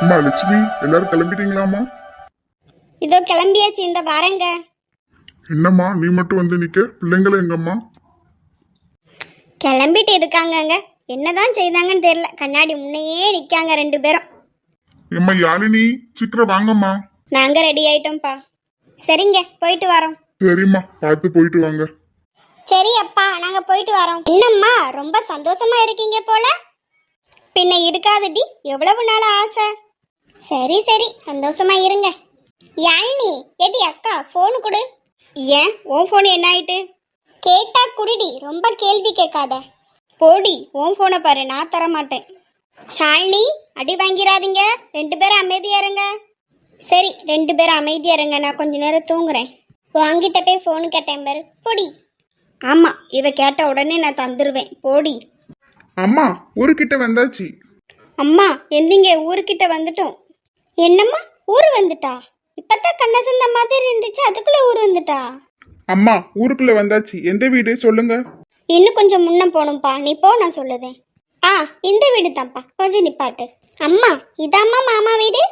அம்மா லட்சுமி, எல்லாரும் கிளம்பிட்டீங்களாம்மா? இதோ கிளம்பியாச்சு, இந்த வரேங்க. என்னம்மா நீ மட்டும் வந்து நிக்க, பிள்ளைங்கள எங்கம்மா? கிளம்பிட்டு இருக்காங்கங்க. என்னதான் செய்தாங்கன்னு தெரியல, கண்ணாடி முன்னையே நிக்காங்க ரெண்டு பேரும். எம்மா யாழினி, சீக்கிரம் வாங்கம்மா. நாங்க ரெடி ஆயிட்டோம்ப்பா. சரிங்க, போயிட்டு வரோம். சரிம்மா, பார்த்து போயிட்டு வாங்க. சரி அப்பா, நாங்க போயிட்டு வரோம். என்னம்மா ரொம்ப சந்தோஷமா இருக்கீங்க போல? பின்ன இருக்காதுடி, எவ்வளவு நாள் ஆசை. சரி சரி, சந்தோஷமா இருங்க. யாழினி, ஏடி அக்கா போனு கொடு. ஏன் உன் போன் என்ன ஆயிட்டு? கேட்டா குடிடி, ரொம்ப கேள்வி கேட்காத. போடி, உன் போனை பாரு, நான் தர மாட்டேன். ஷாலினி, அடி வாங்கிறாதீங்க, ரெண்டு பேரும் அமைதியா இருங்க. சரி, ரெண்டு பேரும் அமைதியா இருங்க, நான் கொஞ்ச நேரம் தூங்குறேன். வாங்கிட்ட போய் ஃபோனு கேட்டேன் பாரு, போடி. ஆமாம், இவ கேட்ட உடனே நான் தந்துடுவேன், போடி. அம்மா ஊருக்கிட்ட வந்தாச்சு. அம்மா எந்திங்க, ஊருக்கிட்ட வந்துட்டோம். என்னம்மா ஊர் வந்துட்டா? இப்பதான் கண்ணசந்த மாதிரி இருந்துச்சு, அதுக்குள்ள ஊர் வந்துட்டா? அம்மா ஊருக்குள்ள வந்தாச்சு. எந்த வீடு சொல்லுங்க? இன்னும் கொஞ்சம் முன்ன போகணும்ப்பா, நீ போ, நான் சொல்லுதேன். இந்த வீடு தான்ப்பா, கொஞ்சம் நிப்பாட்டு. அம்மா இதாம்மா மாமா வீடு?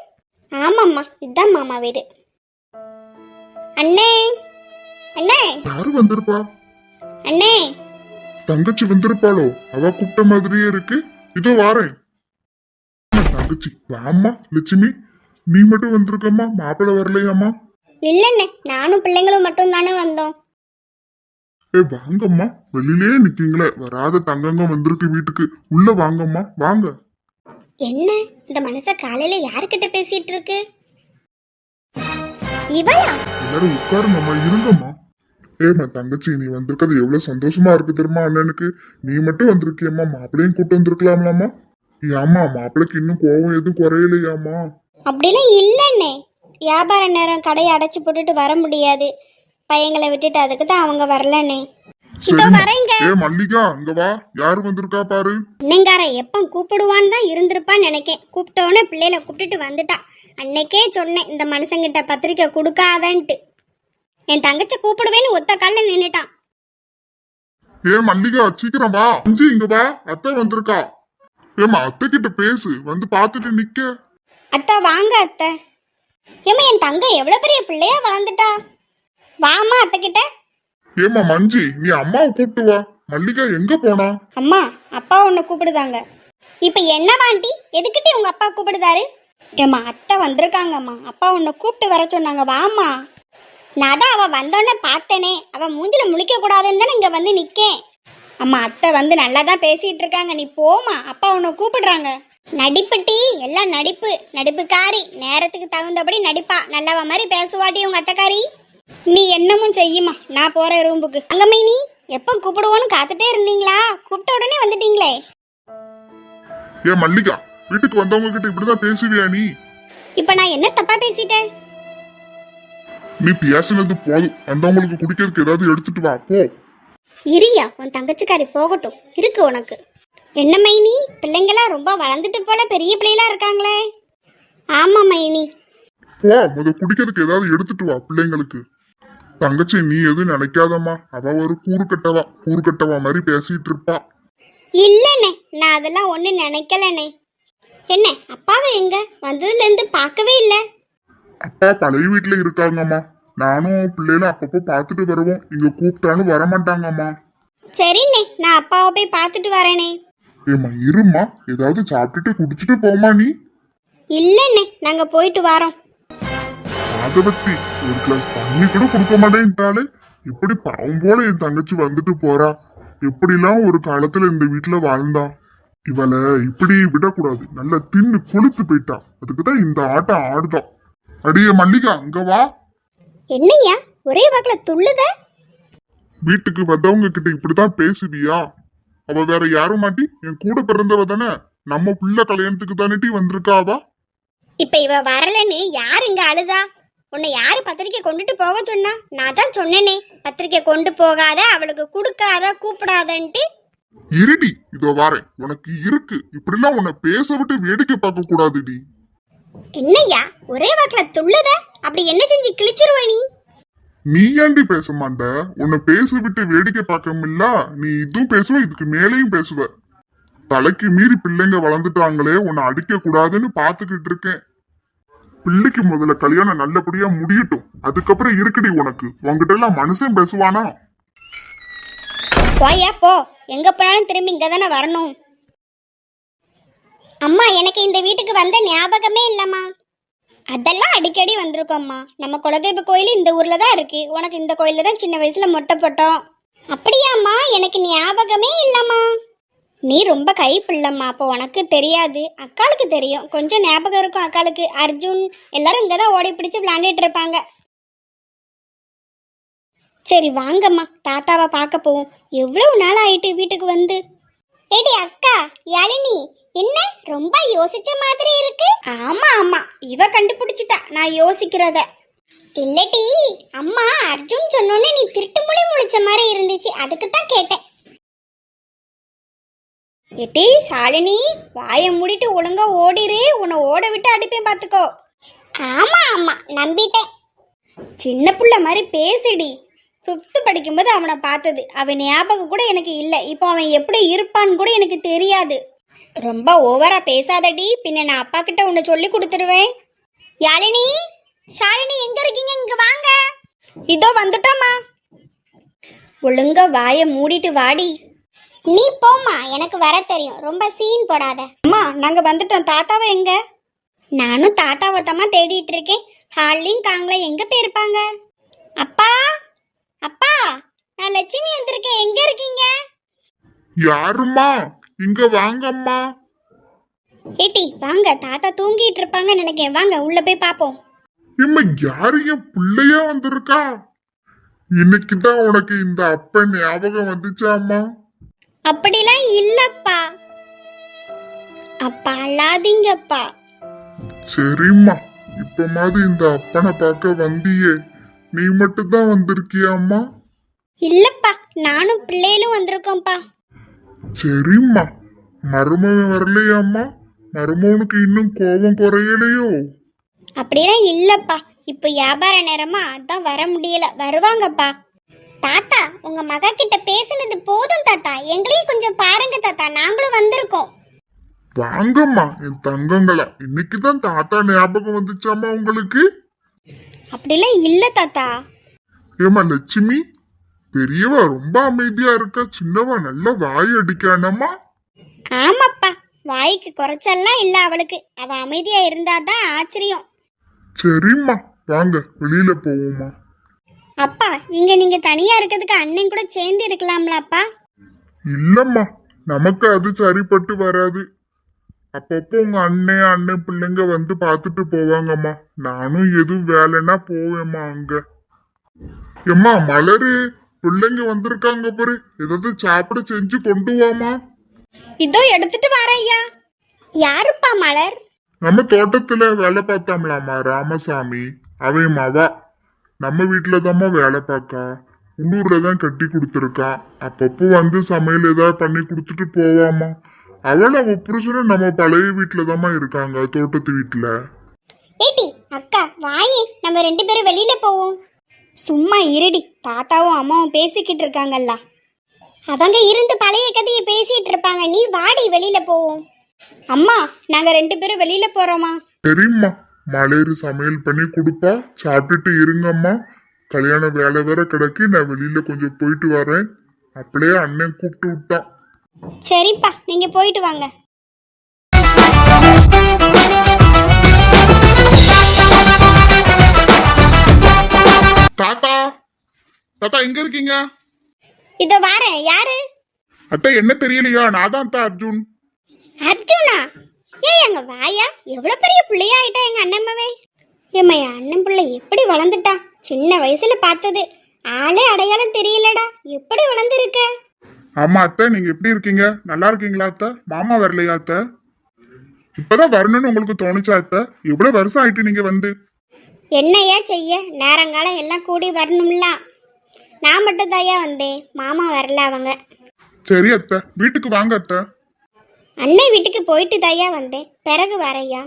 ஆமாம்மா, இதான் மாமா வீடு. அண்ணே அண்ணே. யாரு வந்திருப்பா? அண்ணே. தங்கச்சி வந்திருப்பாளோ? அவ கூப்பிட்ட மாதிரியே இருக்கு. இதோ வாரேன். தங்கச்சி வாம்மா. லட்சுமி, நீ மட்டும் வந்திருக்கம்மா, மாப்பிள்ளை வரலையாம்மா? இல்லண்ணே, நானும் பிள்ளைங்களும் மட்டும் தானே வந்தோம். வாங்கம்மா, வெளியிலே நிக்கீங்களே, வராத தங்கங்க வந்திருக்கு வீட்டுக்கு, உள்ள வாங்கம்மா, வாங்க. என்ன இந்த மனச காலையில யாருக்கிட்ட பேசிட்டு இருக்கு? இவளா? எல்லாரும் உட்காருங்கம்மா, இருங்கம்மா. ஏமா தங்கச்சி, நீ வந்திருக்கிறது எவ்வளவு சந்தோஷமா இருக்கு தெரியுமா அண்ணனுக்கு. நீ மட்டும் வந்திருக்கியம்மா, மாப்பிள்ளையும் கூட்டு வந்திருக்கலாம்லாமா? ஏம்மா மாப்பிள்ளைக்கு இன்னும் கோவம் எதுவும் குறையலையாம்மா? அப்படிலாம் இல்லண்ணே, வியாபார நேரம் கடையை அடைச்சு போட்டுட்டு வர முடியாது, பையங்களை விட்டுட்டு, அதுக்கு தான் அவங்க வரலண்ணே. இதோ வரேங்க. ஏ மல்லிகா, இங்க வா, யாரு வந்திருக்கா பாரு. என்னங்கார எப்ப கூப்பிடுவான்னு தான் இருந்திருப்பான்னு நினைக்கேன். கூப்பிட்டோன்னே பிள்ளையில கூப்பிட்டுட்டு வந்துட்டா. அன்னைக்கே சொன்னேன் இந்த மனுஷங்கிட்ட பத்திரிக்கை கொடுக்காதன்ட்டு. என் தங்கச்சி கூப்பிடுவேன்னு ஒத்த காலில் நின்னுட்டான். ஏ மல்லிகா, சீக்கிரம் வா. அஞ்சு இங்க வா, அத்தை வந்திருக்கா. ஏமா அத்தை கிட்ட பேசு, வந்து பாத்துட்டு நிக்க. அத்தா வாங்க அத்தை. ஏமா என் தங்க எவ்வளவு பெரிய பிள்ளையா வளர்ந்துட்டா. வாமா அத்தை கிட்ட. ஏமா மஞ்சி, நீ அம்மாவை கூப்பிட்டு வா. மல்லிகா எங்க போனா? அம்மா, அப்பா உன்னை கூப்பிடுதாங்க. இப்ப என்ன வாண்டி, எதுக்கிட்டே உங்க அப்பா கூப்பிடுதாரு? ஏமா அத்தை வந்திருக்காங்கம்மா, அப்பா உன்னை கூப்பிட்டு வர சொன்னாங்க, வாமா. நான் தான் அவ வந்தோடனே பார்த்தேனே, அவ மூஞ்சில முழிக்க கூடாதுன்னு தானே இங்க வந்து நிக்கேன். அம்மா அத்தை வந்து நல்லா தான் பேசிட்டு இருக்காங்க, நீ போமா, அப்பா உன்னை கூப்பிடுறாங்க. நடிப்புட்டி, எல்லாம் நடிப்பு, நடிப்புக்காரி, நேரத்துக்கு தகுந்தபடி நடிப்பா, நல்லவ மாதிரி பேசுவாட்டி உங்க அத்தைக்காரி. நீ என்னமும் செய்யுமா, நான் போறேன் ரூமுக்கு. அங்கம்மை, நீ எப்ப கூப்பிடுவோன்னு காத்துட்டே இருந்தீங்களா? கூப்பிட்ட உடனே வந்துட்டீங்களே. ஏ மல்லிகா, வீட்டுக்கு வந்தவங்க கிட்ட இப்படிதான் பேசுவியா நீ? இப்ப நான் என்ன தப்பா பேசிட்டேன்? நீ பேசினது போதும், வந்தவங்களுக்கு குடிக்கிறதுக்கு ஏதாவது எடுத்துட்டு வா, போ. இரியா, உன் தங்கச்சிக்காரி போகட்டும், இருக்கு உனக்கு. என்ன மைனி, பிள்ளைங்களா ரொம்ப வளர்ந்துட்டு போல, பெரிய பிள்ளைகளா இருக்காங்களே. ஆமா மைனி. போ, குடிக்கிறதுக்கு ஏதாவது எடுத்துட்டு வா பிள்ளைங்களுக்கு. தங்கச்சி நீ எதுவும் நினைக்காதம்மா, அவ ஒரு கூறுகட்டவா மாதிரி பேசிட்டு இருப்பா. இல்லண்ணே, நான் அதெல்லாம் ஒண்ணு நினைக்கலண்ணே. என்ன அப்பாவை எங்க வந்ததுல இருந்து பார்க்கவே இல்ல? அப்பா பழைய வீட்டுல இருக்காங்கம்மா, நானும் பிள்ளைகளும் அப்பப்போ பாத்துட்டு வருவோம், இங்க கூப்பிட்டாலும் வரமாட்டாங்கம்மா. சரிண்ணே, நான் அப்பாவை போய் பார்த்துட்டு வரேனே. ஏமா இருமா, ஏதாவது சாப்பிட்டுட்டு குடிச்சிட்டு போமா நீ. இல்லண்ணே, நாங்க போயிட்டு வரோம். ஆதவத்தி, ஒரு கிளாஸ் தண்ணி கூட கொடுக்க மாட்டேன்ட்டாலே, இப்படி பாவம் போல என் தங்கச்சி வந்துட்டு போறா. எப்படிலாம் ஒரு காலத்துல இந்த வீட்டுல வாழ்ந்தா. இவளை இப்படி விடக்கூடாது, நல்லா தின்னு கொளுத்து போயிட்டா. அதுக்குதான் இந்த ஆட்டம் ஆடுதான். அடியே மல்லிகா, இங்க வா. என்னையா ஒரே வாக்குல துள்ளுத? வீட்டுக்கு வந்தவங்க கிட்ட இப்படிதான் பேசுவியா? அவ வேற யாரும் மாட்டி, என் கூட பிறந்தவ தானே, நம்ம புள்ள கல்யாணத்துக்கு தானே வந்திருக்கா அவ. இப்ப இவ வரலன்னு யாரு இங்க அழுதா? உன்னை யாரு பத்திரிக்கை கொண்டுட்டு போக சொன்னா? நான் தான் சொன்னேனே, பத்திரிக்கை கொண்டு போகாத, அவளுக்கு கொடுக்காத, கூப்பிடாதன்ட்டு. இருடி, இதோ வாரேன், உனக்கு இருக்கு. இப்படிலாம் உன்னை பேச விட்டு வேடிக்கை பார்க்க கூடாதுடி. என்னையா ஒரே வாக்குல துள்ளுத? அப்படி என்ன செஞ்சு கிழிச்சிருவ நீ? நீ ஏண்டி பேச மாட்ட? உன்னை பேச விட்டு வேடிக்கை பார்க்க முடியல. நீ இதுவும் பேசுவ, இதுக்கு மேலேயும் பேசுவ. தலைக்கு மீறி பிள்ளைங்க வளர்ந்துட்டாங்களே, உன்னை அடிக்க கூடாதுன்னு பாத்துக்கிட்டு இருக்கேன். பிள்ளைக்கு முதல்ல கல்யாணம் நல்லபடியா முடியட்டும், அதுக்கப்புறம் இருக்குடி உனக்கு. உங்ககிட்ட எல்லாம் மனுஷன் பேசுவானா? போயா போ, எங்க போனாலும் திரும்பி இங்க தானே வரணும். அம்மா, எனக்கு இந்த வீட்டுக்கு வந்த ஞாபகமே இல்லம்மா. அதெல்லாம் அடிக்கடி வந்திருக்கோம்மா. நம்ம குலதெய்வ கோயில் இந்த ஊர்ல தான் இருக்கு. உனக்கு இந்த கோயில்ல தான் சின்ன வயசுல மொட்டை போட்டோம். அப்படியாம்மா? எனக்கு ஞாபகமே இல்லம்மா. நீ ரொம்ப கை பிள்ளம்மா, அப்போ உனக்கு தெரியாது, அக்காளுக்கு தெரியும். கொஞ்சம் ஞாபகம் இருக்கும் அக்காளுக்கு. அர்ஜுன் எல்லாரும் இங்கே தான் ஓடி பிடிச்சி விளையாண்டுட்டு இருப்பாங்க. சரி வாங்கம்மா, தாத்தாவை பார்க்க போவோம். எவ்வளவு நாள் ஆயிட்டு வீட்டுக்கு வந்து. ஏடி அக்கா யாழினி, என்ன ரொம்ப யோசிச்ச மாதிரி இருக்கு? ஆமா ஆமா, இவ கண்டுபிடிச்சிட்டா நான் யோசிக்கிறத. இல்லடி அம்மா, அர்ஜுன் சொன்னோன்னு நீ திருட்டு மொழி முழிச்ச மாதிரி இருந்துச்சு, அதுக்கு தான் கேட்டேன். ஏட்டி ஷாலினி, வாயை மூடிட்டு ஒழுங்கா ஓடிரு, உன்னை ஓட விட்டு அடிப்பேன் பார்த்துக்கோ. ஆமா ஆமா, நம்பிட்டேன். சின்ன புள்ள மாதிரி பேசிடி. 5th படிக்கும்போது அவனை பார்த்தது, அவன் ஞாபகம் கூட எனக்கு இல்லை. இப்போ அவன் எப்படி இருப்பான்னு கூட எனக்கு தெரியாது. ரொம்ப ஓவரா பேசாதடி, பின்ன நான் அப்பா கிட்ட உன்னை சொல்லி கொடுத்துருவேன். யாழினி, ஷாலினி எங்க இருக்கீங்க? இங்க வாங்க. இதோ வந்துட்டோமா. ஒழுங்கா வாயை மூடிட்டு வாடி. நீ போம்மா, எனக்கு வர தெரியும், ரொம்ப சீன் போடாத. அம்மா நாங்க வந்துட்டோம். தாத்தாவை எங்க? நானும் தாத்தாவை தாம்மா தேடிட்டு இருக்கேன். ஹால்லையும் காங்கள எங்க போயிருப்பாங்க? அப்பா அப்பா, நான் லட்சுமி வந்திருக்கேன், எங்க இருக்கீங்க? யாருமா? இங்க வாங்கம்மா. ஏட்டி வாங்க, தாத்தா தூங்கிட்டு இருப்பாங்க நினைக்கிறேன். வாங்க உள்ள போய் பாப்போம். இம்மா யாரு என் பிள்ளையா வந்திருக்கா? இன்னைக்குதான் உனக்கு இந்த அப்பன் ஞாபகம் வந்துச்சாம்மா? அப்படிலாம் இல்லப்பா. அப்பா அல்லாதீங்கப்பா. சரிம்மா, இப்ப மாதிரி இந்த அப்பனை பார்க்க வந்தியே, நீ மட்டும்தான் வந்திருக்கியாம்மா? இல்லப்பா, நானும் பிள்ளைகளும் வந்திருக்கோம்ப்பா. சரிம்மா, மருமகன் வரலையாம்மா? மருமகனுக்கு இன்னும் கோபம் குறையலையோ? அப்படிலாம் இல்லப்பா, இப்போ வியாபார நேரமா அதான் வர முடியல. வருவாங்கப்பா. தாத்தா, உங்க மகா கிட்ட பேசுனது போதும் தாத்தா, எங்களையும் கொஞ்சம் பாருங்க தாத்தா, நாங்களும் வந்திருக்கோம். வாங்கம்மா என் தங்கங்களா, இன்னைக்குதான் தாத்தா ஞாபகம் வந்துச்சாம்மா உங்களுக்கு? அப்படிலாம் இல்ல தாத்தா. ஏமா லட்சுமி, பெரியவ ரொம்ப அமைதியா இருக்கா, சின்னவ நல்ல வாய் அடிக்கானம்மா. ஆமாப்பா, வாய்க்கு குறைச்சல்லாம் இல்ல அவளுக்கு. அவ அமைதியா இருந்தாதான் ஆச்சரியம். சரிம்மா, வாங்க வெளியில போவோம்மா. அப்பா, இங்க நீங்க தனியா இருக்கிறதுக்கு அண்ணன் கூட சேர்ந்து இருக்கலாம்லப்பா? இல்லம்மா, நமக்கு அது சரிப்பட்டு வராது. அப்பப்போ உங்க அண்ணன் பிள்ளைங்க வந்து பார்த்துட்டு போவாங்கம்மா. நானும் எதுவும் வேலைன்னா போவேம்மா அங்க. எம்மா மலரு, பிள்ளைங்க வந்திருக்காங்க பாரு, ஏதாவது சாப்பிட செஞ்சு கொண்டு வாமா. இதோ எடுத்துட்டு வரேன் ஐயா. யாருப்பா மலர்? நம்ம தோட்டத்துல வேலை பார்த்தாமலாமா ராமசாமி, அவன் மவா. நம்ம வீட்டுலதாம்மா வேலை பார்க்கா, உள்ளூர்ல தான் கட்டி கொடுத்துருக்கா. அப்பப்போ வந்து சமையல் ஏதாவது பண்ணி கொடுத்துட்டு போவாமா. அவ புருஷனும் நம்ம பழைய வீட்டுலதாம்மா இருக்காங்க, தோட்டத்து வீட்டுல. ஏடி அக்கா வாயே, நம்ம 2 பேரும் வெளியில போவோம். சும்மா இருடி, தாத்தாவும் அம்மாவும் பேசிக்கிட்டு இருக்காங்கல்ல, அவங்க இருந்து பழைய கதையை பேசிட்டு இருப்பாங்க. நீ வாடி, வெளியில போவோம். அம்மா, நாங்க 2 பேரும் வெளியில போறோமா? சரிம்மா, மலையரு சமையல் பண்ணி கொடுப்பா, சாப்பிட்டுட்டு இருங்கம்மா. கல்யாண வேலை வேற கிடக்கு, நான் வெளியில கொஞ்சம் போயிட்டு வரேன். அப்படியே அண்ணன் கூப்பிட்டு விட்டான். சரிப்பா, நீங்க போயிட்டு வாங்க. தாத்தா, தாத்தா எங்க இருக்கீங்க? இதோ வாரேன். யாரு? அத்தை என்ன தெரியலையா? நான் தான் அர்ஜுன். அர்ஜுனா? ஏய் எங்க வாயா, எவ்வளவு பெரிய பிள்ளையா ஆயிட்டா எங்க அண்ணம்மாவே. ஏம்மா, என் அண்ணன் பிள்ளை எப்படி வளர்ந்துட்டா. சின்ன வயசுல பார்த்தது, ஆளே அடையாளம் தெரியலடா. எப்படி வளர்ந்துருக்க? ஆமா அத்தை, நீங்க எப்படி இருக்கீங்க? நல்லா இருக்கீங்களா அத்தை? மாமா வரலையா அத்தை? இப்பதான் வரணும்னு உங்களுக்கு தோணுச்சா அத்தை? எவ்வளவு வருஷம் ஆயிட்டு நீங்க வந்து? என்னையா செய்ய, நேரங்காலம் எல்லாம் கூடி வரணும்ல. நான் மட்டும் தாயா வந்தேன், மாமா வரல அவங்க. சரி அத்தை, வீட்டுக்கு வாங்க அத்தை. அண்ணன் வீட்டுக்கு போயிட்டு தாயா வந்தேன், பிறகு வரையா.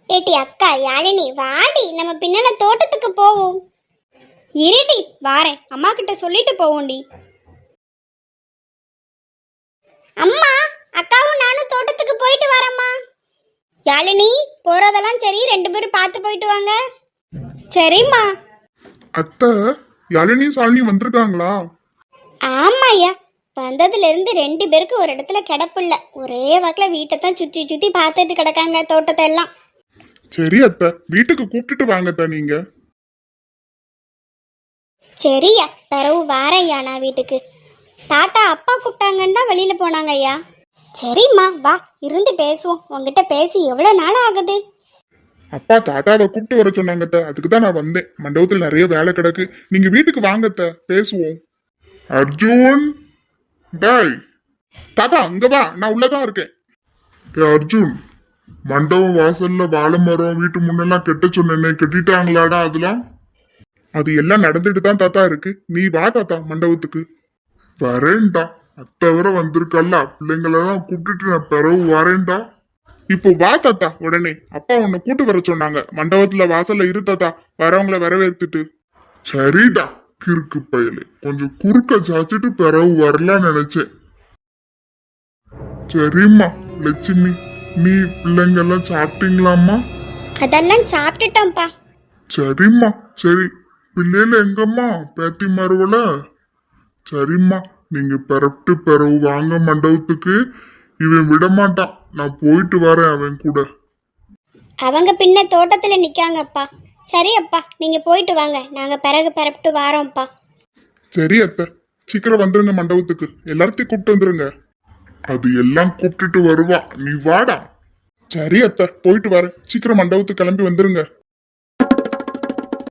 ஏட்டி அக்கா யாழினி, வாடி, நம்ம பின்னால தோட்டத்துக்கு போவோம். இருடி வாரேன், அம்மா கிட்ட சொல்லிட்டு போவோண்டி. அம்மா அக்காவும் நானும் தோட்டத்துக்கு போயிட்டு வரேம்மா. யாழினி, போறதெல்லாம் சரி, 2 பேரும் பார்த்து போயிட்டு வாங்க. சரிம்மா. அத்தை, யாழினி சாலினி வந்திருக்காங்களா? ஆமாய்யா, வந்ததுல இருந்து 2 பேருக்கு ஒரு இடத்துல கிடப்பில்ல. ஒரே வாக்கில் வீட்டை தான் சுற்றி சுற்றி பார்த்துட்டு கிடக்காங்க, தோட்டத்தை எல்லாம். சரி அத்தை, வீட்டுக்கு கூப்பிட்டுட்டு வாங்கத்த நீங்க. சரியா, பிறகு வாரையா நான் வீட்டுக்கு. தாத்தா அப்பா கூப்பிட்டாங்கன்னு தான் வெளியில போனாங்க ஐயா. சரிம்மா, வா இருந்து பேசுவோம். உங்ககிட்ட பேசி எவ்வளவு நாள் ஆகுது? அப்பா தாத்தாவை கூப்பிட்டு வர சொன்னாங்கத்த, அதுக்கு தான் நான் வந்தேன். மண்டபத்தில் நிறைய வேலை கிடக்கு, நீங்க வீட்டுக்கு வாங்கத்த, பேசுவோம். அர்ஜுன், டாய் தாத்தா அங்க வா, நான் உள்ளதான் இருக்கேன். அர்ஜுன், மண்டபம் வாசல்ல வாழை மரம் வீட்டு முன்னெல்லாம் கெட்ட சொன்னேனே, கட்டிட்டாங்களாடா? அதெல்லாம் அது எல்லாம் நடந்துட்டு தான் தாத்தா இருக்கு. நீ வா தாத்தா மண்டபத்துக்கு. வரேன்டா, அத்தை வர வந்திருக்கல்ல, பிள்ளைங்களெல்லாம் கூப்பிட்டுட்டு நான் பிறகு வரேன்டா. இப்போ வா தாத்தா, உடனே அப்பா உன்னை கூட்டு வர சொன்னாங்க. மண்டபத்துல வாசல்ல இரு தாத்தா, வரவங்கள வரவேற்றுட்டு. சரிடா கிறுக்கு பயலே, கொஞ்சம் குறுக்க சாச்சிட்டு பிறகு வரலாம்னு நினைச்சேன். சரிம்மா. லட்சுமி, நீ பிள்ளைங்கெல்லாம் சாப்பிட்டீங்களாம்மா? அதெல்லாம் சாப்பிட்டுட்டோம்ப்பா. சரிம்மா. சரி, பிள்ளைல எங்கம்மா? பேத்தி மருவல? சரிம்மா, நீங்க பிறப்பிட்டு பிறகு வாங்க மண்டபத்துக்கு. இவன் விடமாட்டான், நான் போயிட்டு வரேன் அவன் கூட. அவங்க பின்ன தோட்டத்துல நிக்காங்கப்பா. சரி அப்பா, நீங்க போயிட்டு வாங்க, நாங்க பிறகு பிறப்பிட்டு வாரோம்ப்பா. சரி அத்தை, சீக்கிரம் வந்துருங்க மண்டபத்துக்கு, எல்லாத்தையும் கூப்பிட்டு வந்துருங்க. அது எல்லாம் கூப்பிட்டுட்டு வருவா, நீ வாடா. சரி அத்தை, போயிட்டு வரேன், சீக்கிரம் மண்டபத்துக்கு கிளம்பி வந்துருங்க.